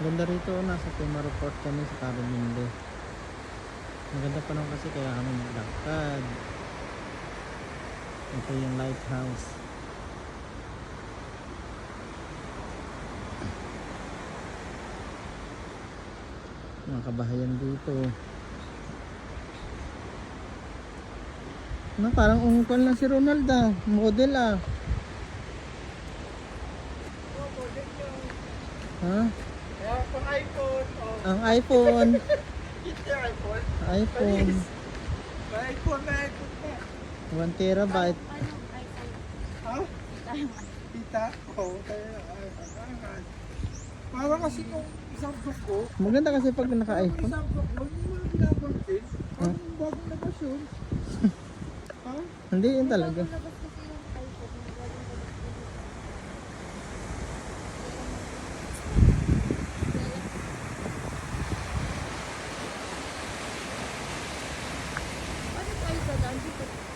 Ganda rito, nasa Timaro Port kami sa Caraminde. Maganda pa lang kasi kaya kami maglakad. Ito yung lighthouse. Mga kabahayan dito. Na parang ungkol lang si Ronald model Ha? Kaya pang iPhone. Oh. Ang iPhone. Ito yung iPhone. iPhone. May iPhone na. 1 terabyte. Anong iPhone? Ha? Tayong Kita? Oo, tayo na. Ang para kasi kung Samsung ko, Maganda kasi pag yung naka-iPhone. Samsung ko, hindi mo na binabansin. Parang bagong labas yun. Ha? Hindi yun talaga. labas kasi yung iPhone. Yung bagong labas kasi. Ano tayo sa daan? Dito.